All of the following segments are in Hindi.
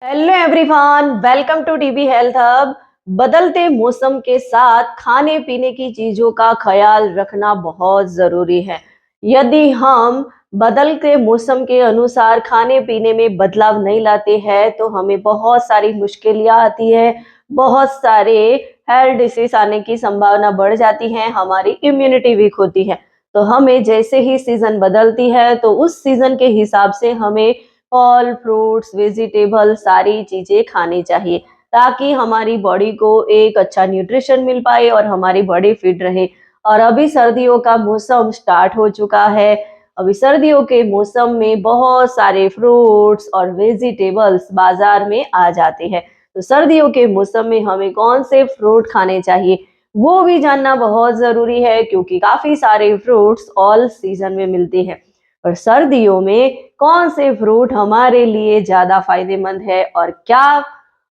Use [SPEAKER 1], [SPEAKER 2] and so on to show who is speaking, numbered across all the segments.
[SPEAKER 1] Hello everyone, welcome to TB health hub. बदलते मौसम के साथ खाने पीने की चीजों का ख्याल रखना बहुत जरूरी है। यदि हम बदलते मौसम के अनुसार खाने पीने में बदलाव नहीं लाते हैं तो हमें बहुत सारी मुश्किलें आती है, बहुत सारे हेल्थ डिसीज आने की संभावना बढ़ जाती है, हमारी इम्यूनिटी वीक होती है। तो हमें जैसे ही सीजन बदलती है तो उस सीजन के हिसाब से हमें फल, फ्रूट्स, वेजिटेबल सारी चीजें खानी चाहिए ताकि हमारी बॉडी को एक अच्छा न्यूट्रिशन मिल पाए और हमारी बॉडी फिट रहे। और अभी सर्दियों का मौसम स्टार्ट हो चुका है। अभी सर्दियों के मौसम में बहुत सारे फ्रूट्स और वेजिटेबल्स बाजार में आ जाते हैं। तो सर्दियों के मौसम में हमें कौन से फ्रूट खाने चाहिए वो भी जानना बहुत जरूरी है, क्योंकि काफी सारे फ्रूट्स ऑल सीजन में मिलते हैं। और सर्दियों में कौन से फ्रूट हमारे लिए ज्यादा फायदेमंद है और क्या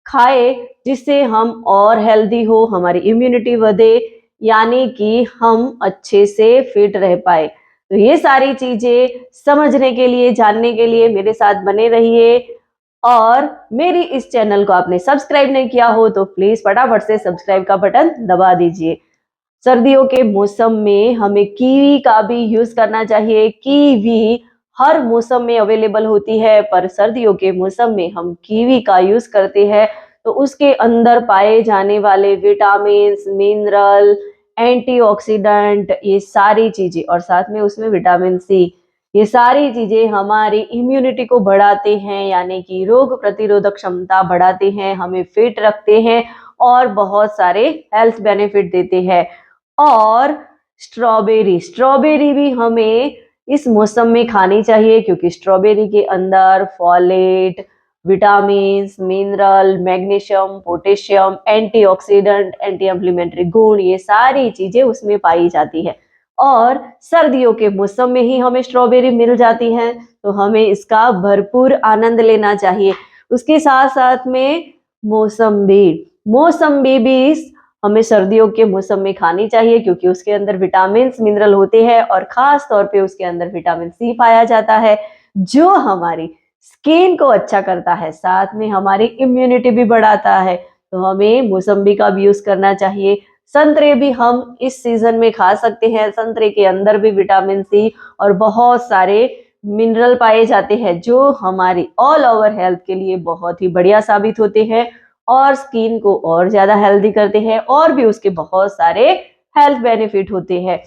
[SPEAKER 1] खाए जिससे हम और हेल्दी हो, हमारी इम्यूनिटी बढ़े, यानी कि हम अच्छे से फिट रह पाए। तो ये सारी चीजें समझने के लिए, जानने के लिए मेरे साथ बने रहिए। और मेरी इस चैनल को आपने सब्सक्राइब नहीं किया हो तो प्लीज फटाफट से सब्सक्राइब का बटन दबा दीजिए। सर्दियों के मौसम में हमें कीवी का भी यूज करना चाहिए। कीवी हर मौसम में अवेलेबल होती है, पर सर्दियों के मौसम में हम कीवी का यूज करते हैं तो उसके अंदर पाए जाने वाले विटामिन, मिनरल, एंटीऑक्सीडेंट, ये सारी चीजें, और साथ में उसमें विटामिन सी, ये सारी चीजें हमारी इम्यूनिटी को बढ़ाते हैं, यानी कि रोग प्रतिरोधक क्षमता बढ़ाते हैं, हमें फिट रखते हैं और बहुत सारे हेल्थ बेनिफिट देते हैं। और स्ट्रॉबेरी स्ट्रॉबेरी भी हमें इस मौसम में खानी चाहिए, क्योंकि स्ट्रॉबेरी के अंदर folate, vitamins, mineral, magnesium, potassium, antioxidant, anti inflammatory गुण, ये सारी चीजें उसमें पाई जाती है। और सर्दियों के मौसम में ही हमें स्ट्रॉबेरी मिल जाती है, तो हमें इसका भरपूर आनंद लेना चाहिए। उसके साथ साथ में मौसम्बी मौसम्बी भी हमें सर्दियों के मौसम में खानी चाहिए, क्योंकि उसके अंदर विटामिन मिनरल होते हैं और खास तौर पे उसके अंदर विटामिन सी पाया जाता है, जो हमारी स्किन को अच्छा करता है, साथ में हमारी इम्यूनिटी भी बढ़ाता है। तो हमें मौसम्बी का भी यूज करना चाहिए। संतरे भी हम इस सीजन में खा सकते हैं। संतरे के अंदर भी विटामिन सी और बहुत सारे मिनरल पाए जाते हैं, जो हमारी ऑल ओवर हेल्थ के लिए बहुत ही बढ़िया साबित होते हैं और स्किन को और ज्यादा हेल्दी करते हैं, और भी उसके बहुत सारे हेल्थ बेनिफिट होते हैं।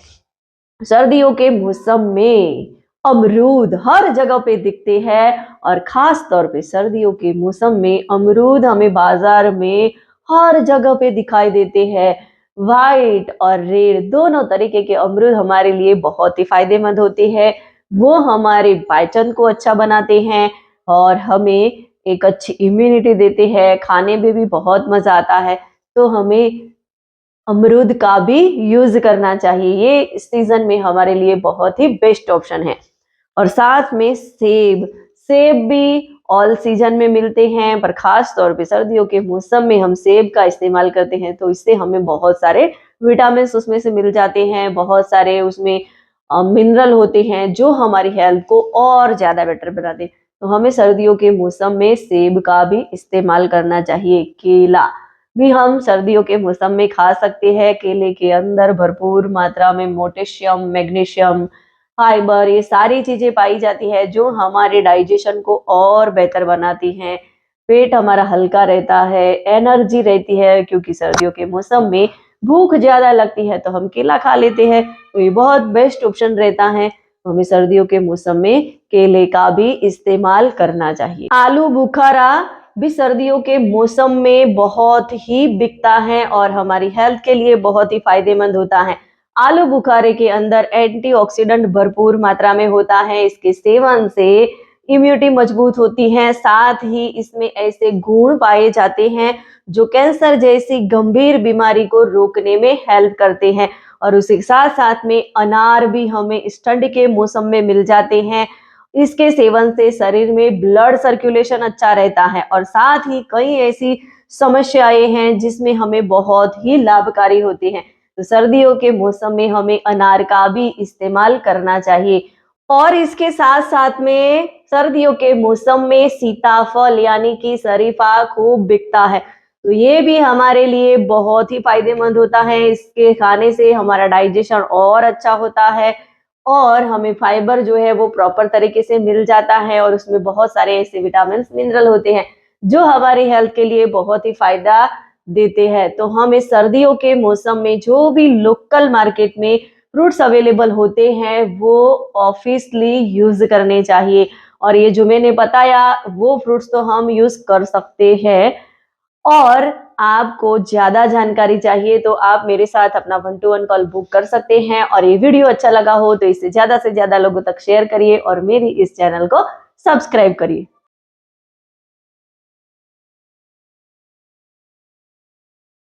[SPEAKER 1] सर्दियों के मौसम में अमरूद हर जगह पे दिखते हैं, और खास तौर पे सर्दियों के मौसम में अमरूद हमें बाजार में हर जगह पे दिखाई देते हैं। वाइट और रेड दोनों तरीके के अमरूद हमारे लिए बहुत ही फायदेमंद होते हैं। वो हमारे पाचन को अच्छा बनाते हैं और हमें एक अच्छी इम्यूनिटी देते हैं, खाने में भी बहुत मजा आता है। तो हमें अमरूद का भी यूज करना चाहिए, ये इस सीजन में हमारे लिए बहुत ही बेस्ट ऑप्शन है। और साथ में सेब सेब भी ऑल सीजन में मिलते हैं, पर खास तौर पे सर्दियों के मौसम में हम सेब का इस्तेमाल करते हैं, तो इससे हमें बहुत सारे विटामिन उसमें से मिल जाते हैं, बहुत सारे उसमें मिनरल होते हैं जो हमारी हेल्थ को और ज्यादा बेटर बनाते हैं। तो हमें सर्दियों के मौसम में सेब का भी इस्तेमाल करना चाहिए। केला भी हम सर्दियों के मौसम में खा सकते हैं। केले के अंदर भरपूर मात्रा में पोटेशियम, मैग्नीशियम, फाइबर, ये सारी चीजें पाई जाती है जो हमारे डाइजेशन को और बेहतर बनाती हैं। पेट हमारा हल्का रहता है, एनर्जी रहती है, क्योंकि सर्दियों के मौसम में भूख ज्यादा लगती है तो हम केला खा लेते हैं, तो ये बहुत बेस्ट ऑप्शन रहता है। तो हमें सर्दियों के मौसम में केले का भी इस्तेमाल करना चाहिए। आलू बुखारा भी सर्दियों के मौसम में बहुत ही बिकता है और हमारी हेल्थ के लिए बहुत ही फायदेमंद होता है। आलू बुखारे के अंदर एंटीऑक्सीडेंट भरपूर मात्रा में होता है। इसके सेवन से इम्यूनिटी मजबूत होती है, साथ ही इसमें ऐसे गुण पाए जाते हैं जो कैंसर जैसी गंभीर बीमारी को रोकने में हेल्प करते हैं। और उसके साथ साथ में अनार भी हमें इस ठंड के मौसम में मिल जाते हैं। इसके सेवन से शरीर में ब्लड सर्कुलेशन अच्छा रहता है, और साथ ही कई ऐसी समस्याएं हैं जिसमें हमें बहुत ही लाभकारी होती हैं। तो सर्दियों के मौसम में हमें अनार का भी इस्तेमाल करना चाहिए। और इसके साथ साथ में सर्दियों के मौसम में सीताफल यानी कि शरीफा खूब बिकता है, तो ये भी हमारे लिए बहुत ही फायदेमंद होता है। इसके खाने से हमारा डाइजेशन और अच्छा होता है और हमें फाइबर जो है वो प्रॉपर तरीके से मिल जाता है और उसमें बहुत सारे ऐसे विटामिन मिनरल होते हैं जो हमारी हेल्थ के लिए बहुत ही फायदा देते हैं। तो हम इस सर्दियों के मौसम में जो भी लोकल मार्केट में फ्रूट्स अवेलेबल होते हैं वो ऑब्वियसली यूज करने चाहिए और ये जो मैंने बताया वो फ्रूट्स तो हम यूज कर सकते हैं। और आपको ज्यादा जानकारी चाहिए तो आप मेरे साथ अपना 1-to-1 कॉल बुक कर सकते हैं और ये वीडियो अच्छा लगा हो तो इसे ज्यादा से ज्यादा लोगों तक शेयर करिए और मेरी इस चैनल को सब्सक्राइब करिए।